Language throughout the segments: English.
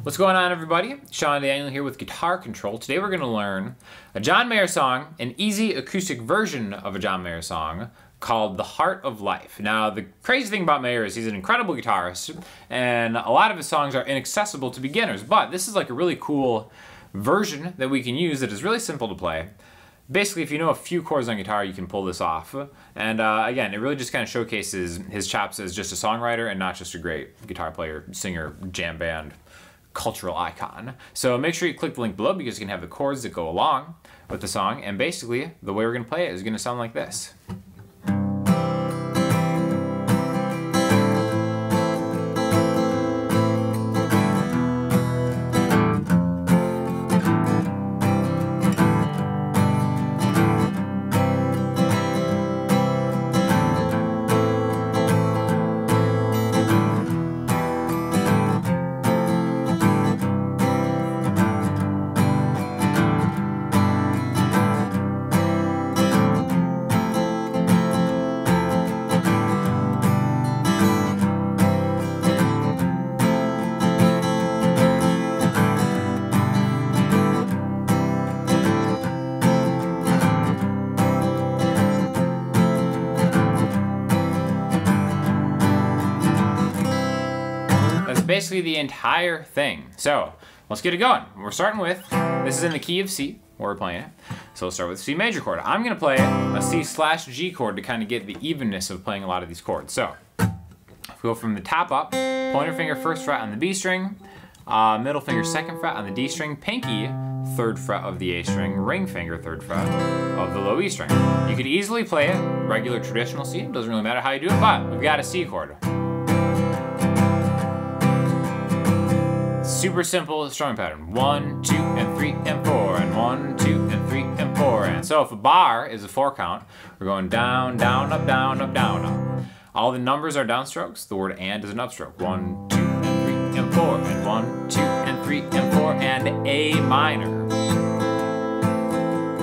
What's going on, everybody? Sean Daniel here with Guitar Control. Today we're going to learn a John Mayer song, an easy acoustic version of a John Mayer song called The Heart of Life. Now, the crazy thing about Mayer is he's an incredible guitarist, and a lot of his songs are inaccessible to beginners, but this is like a really cool version that we can use that is really simple to play. Basically, if you know a few chords on guitar, you can pull this off. And again, it really just kind of showcases his chops as just a songwriter and not just a great guitar player, singer, jam band, cultural icon. So make sure you click the link below because you can have the chords that go along with the song. And basically, the way we're going to play it is going to sound like this. Basically the entire thing. So let's get it going. We're starting with, this is in the key of C, where we're playing it. So let's start with C major chord. I'm gonna play a C/G chord to kind of get the evenness of playing a lot of these chords. So if we go from the top up, pointer finger first fret on the B string, middle finger second fret on the D string, pinky third fret of the A string, ring finger third fret of the low E string. You could easily play it regular traditional C, it doesn't really matter how you do it, but we've got a C chord. Super simple strumming pattern. 1, 2, and 3, and 4, and 1, 2, and 3, and 4. And so if a bar is a 4 count, we're going down, down, up, down, up, down, up. All the numbers are downstrokes. The word and is an upstroke. 1, 2, and 3, and 4, and 1, 2, and 3, and 4, and A minor.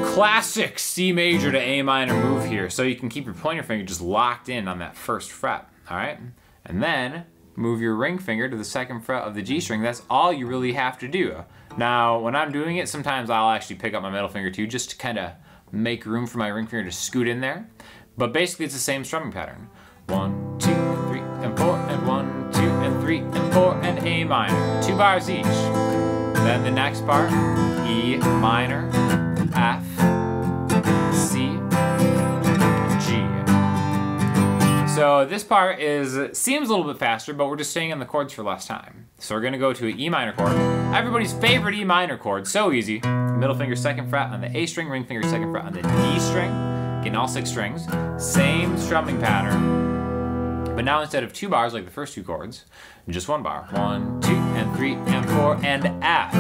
Classic C major to A minor move here. So you can keep your pointer finger just locked in on that first fret, all right? And then move your ring finger to the second fret of the G string. That's all you really have to do. Now, when I'm doing it, sometimes I'll actually pick up my middle finger too, just to kind of make room for my ring finger to scoot in there. But basically, it's the same strumming pattern. 1, 2, 3, and 4, and 1, 2, and 3, and 4, and A minor. 2 bars each. Then the next bar, E minor, F, C, So this part seems a little bit faster, but we're just staying on the chords for less time. So we're gonna go to an E minor chord. Everybody's favorite E minor chord, so easy. Middle finger second fret on the A string, ring finger second fret on the D string. Getting all 6 strings. Same strumming pattern, but now instead of 2 bars like the first 2 chords, just 1 bar. 1, 2, and 3, and 4, and F.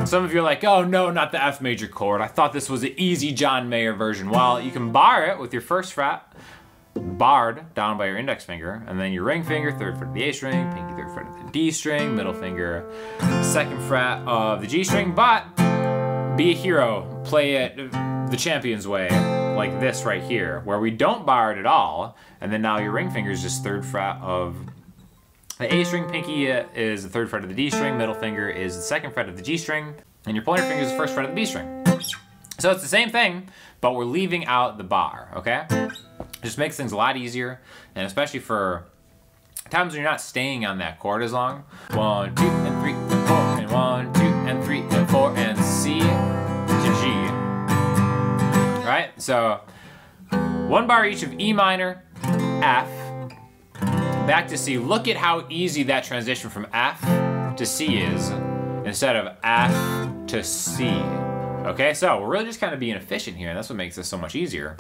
Some of you are like, oh no, not the F major chord. I thought this was an easy John Mayer version. Well, you can bar it with your first fret, barred down by your index finger, and then your ring finger, third fret of the A string, pinky third fret of the D string, middle finger, second fret of the G string, but be a hero, play it the champion's way, like this right here, where we don't bar it at all, and then now your ring finger is just third fret of the A string, pinky is the third fret of the D string, middle finger is the second fret of the G string, and your pointer finger is the first fret of the B string. So it's the same thing, but we're leaving out the bar, okay? It just makes things a lot easier, and especially for times when you're not staying on that chord as long. 1, 2, and 3, and 4, and 1, 2, and 3, and 4, and C to G. Right? So 1 bar each of E minor, F, back to C. Look at how easy that transition from F to C is, instead of F to C. Okay, so we're really just kind of being efficient here, and that's what makes this so much easier.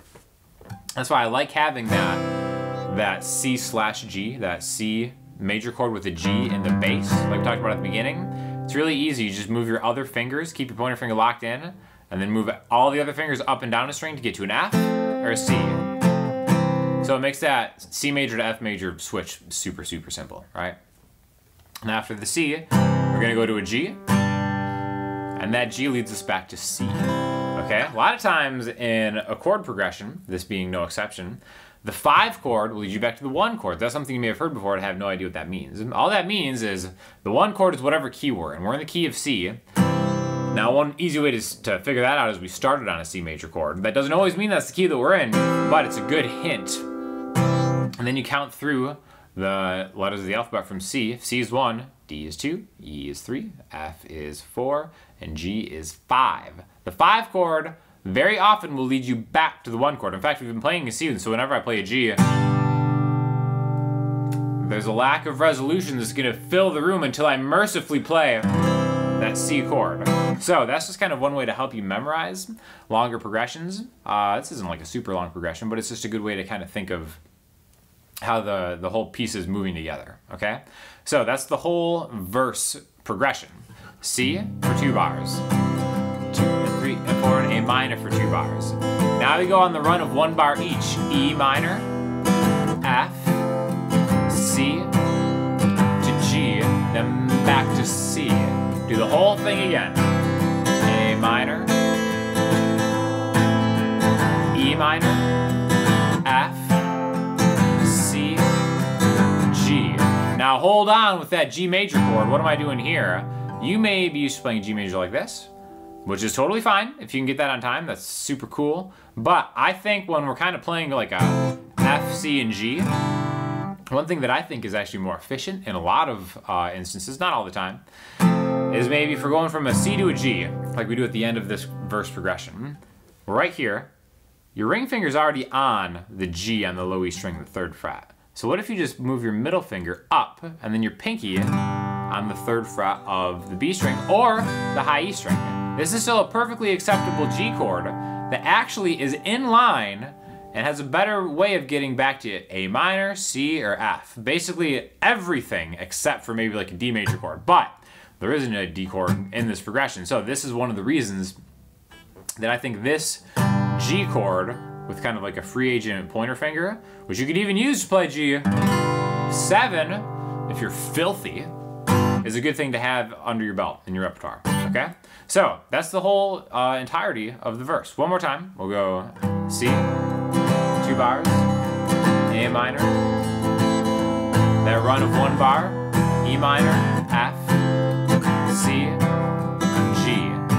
That's why I like having that C/G, that C major chord with a G in the bass, like we talked about at the beginning. It's really easy. You just move your other fingers, keep your pointer finger locked in, and then move all the other fingers up and down a string to get to an F or a C. So it makes that C major to F major switch super, super simple, right? And after the C, we're gonna go to a G, and that G leads us back to C. Okay, a lot of times in a chord progression, this being no exception, The 5 chord will lead you back to the 1 chord. That's something you may have heard before and have no idea what that means. And all that means is the 1 chord is whatever key we're in. We're in the key of C. Now, one easy way to figure that out is we started on a C major chord. That doesn't always mean that's the key that we're in, but it's a good hint. And then you count through the letters of the alphabet from C. If C is 1, D is 2, E is 3, F is 4, and G is 5. The 5 chord very often will lead you back to the 1 chord. In fact, we've been playing a C, so whenever I play a G, there's a lack of resolution that's gonna fill the room until I mercifully play that C chord. So that's just kind of one way to help you memorize longer progressions. This isn't like a super long progression, but it's just a good way to kind of think of how the whole piece is moving together, okay? So that's the whole verse progression. C for 2 bars, 2 and 3 and 4 and A minor for 2 bars. Now we go on the run of 1 bar each. E minor, F, C, to G, then back to C. Do the whole thing again. A minor, E minor, F, C, G. Now hold on with that G major chord. What am I doing here? You may be used to playing G major like this, which is totally fine. If you can get that on time, that's super cool. But I think when we're kind of playing like a F, C, and G, one thing that I think is actually more efficient in a lot of instances, not all the time, is maybe if we're going from a C to a G, like we do at the end of this verse progression, right here, your ring finger's already on the G on the low E string, the 3rd fret. So what if you just move your middle finger up and then your pinky on the 3rd fret of the B string or the high E string? This is still a perfectly acceptable G chord that actually is in line and has a better way of getting back to A minor, C, or F. Basically everything except for maybe like a D major chord. But there isn't a D chord in this progression. So this is one of the reasons that I think this G chord with kind of like a free agent pointer finger, which you could even use to play G7 if you're filthy, is a good thing to have under your belt in your repertoire, okay? So that's the whole entirety of the verse. One more time, we'll go C, 2 bars, A minor, that run of 1 bar, E minor, F, C, G.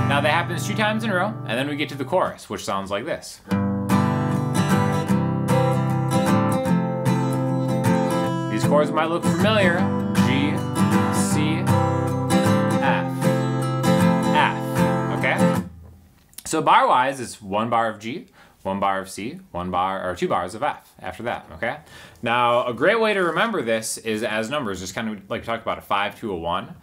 Now that happens 2 times in a row, and then we get to the chorus, which sounds like this. These chords might look familiar. G, C, F, F, okay? So bar-wise, it's 1 bar of G, 1 bar of C, 1 bar, or 2 bars of F after that, okay? Now, a great way to remember this is as numbers, just kind of like we talked about, a 5 to a 1.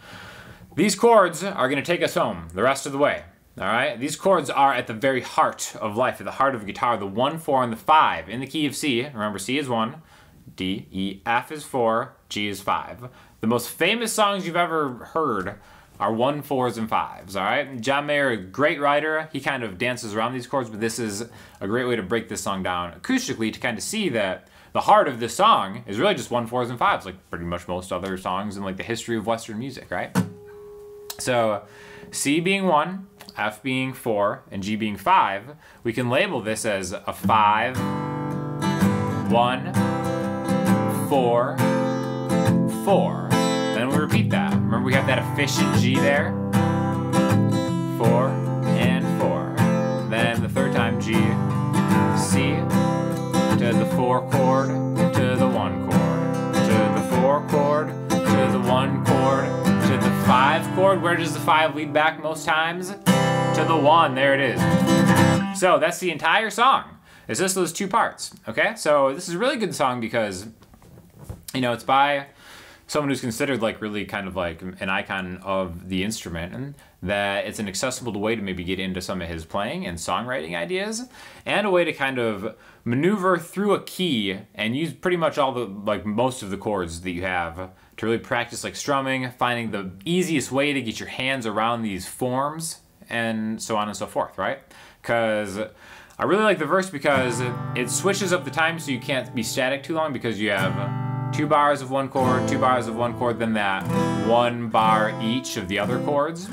These chords are gonna take us home the rest of the way, all right? These chords are at the very heart of life, at the heart of a guitar, the 1, 4, and the 5 in the key of C. Remember, C is 1, D, E, F is 4, G is 5. The most famous songs you've ever heard are 1, 4s, and 5s, all right? John Mayer, a great writer, he kind of dances around these chords, but this is a great way to break this song down acoustically to kind of see that the heart of this song is really just 1, 4s, and 5s, like pretty much most other songs in like the history of Western music, right? So C being 1, F being 4, and G being 5, we can label this as a 5, 1, 4, 4. Then we repeat that. Remember we have that efficient G there? 4 and 4. Then the 3rd time G, C, to the 4 chord, to the 1 chord, to the 4 chord, to the 1 chord, to the 5 chord. Where does the 5 lead back most times? To the 1, there it is. So that's the entire song. It's just those 2 parts, okay? So this is a really good song because, you know, it's by someone who's considered like really kind of like an icon of the instrument, and that it's an accessible way to maybe get into some of his playing and songwriting ideas, and a way to kind of maneuver through a key and use pretty much all the, like most of the chords that you have to really practice like strumming, finding the easiest way to get your hands around these forms, and so on and so forth, right? Because I really like the verse because it switches up the time so you can't be static too long, because you have 2 bars of 1 chord, 2 bars of 1 chord, then that 1 bar each of the other chords.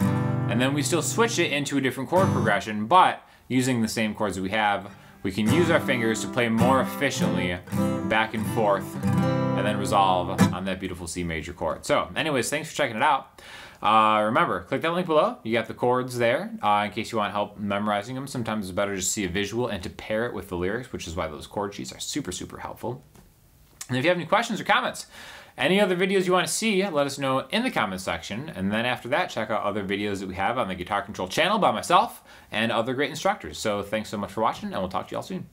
And then we still switch it into a different chord progression, but using the same chords that we have we can use our fingers to play more efficiently back and forth and then resolve on that beautiful C major chord. So anyways, thanks for checking it out. Remember, click that link below. You got the chords there in case you want help memorizing them. Sometimes it's better just to see a visual and to pair it with the lyrics, which is why those chord sheets are super, super helpful. And if you have any questions or comments, any other videos you want to see, let us know in the comments section. And then after that, check out other videos that we have on the Guitar Control channel by myself and other great instructors. So thanks so much for watching, and we'll talk to you all soon.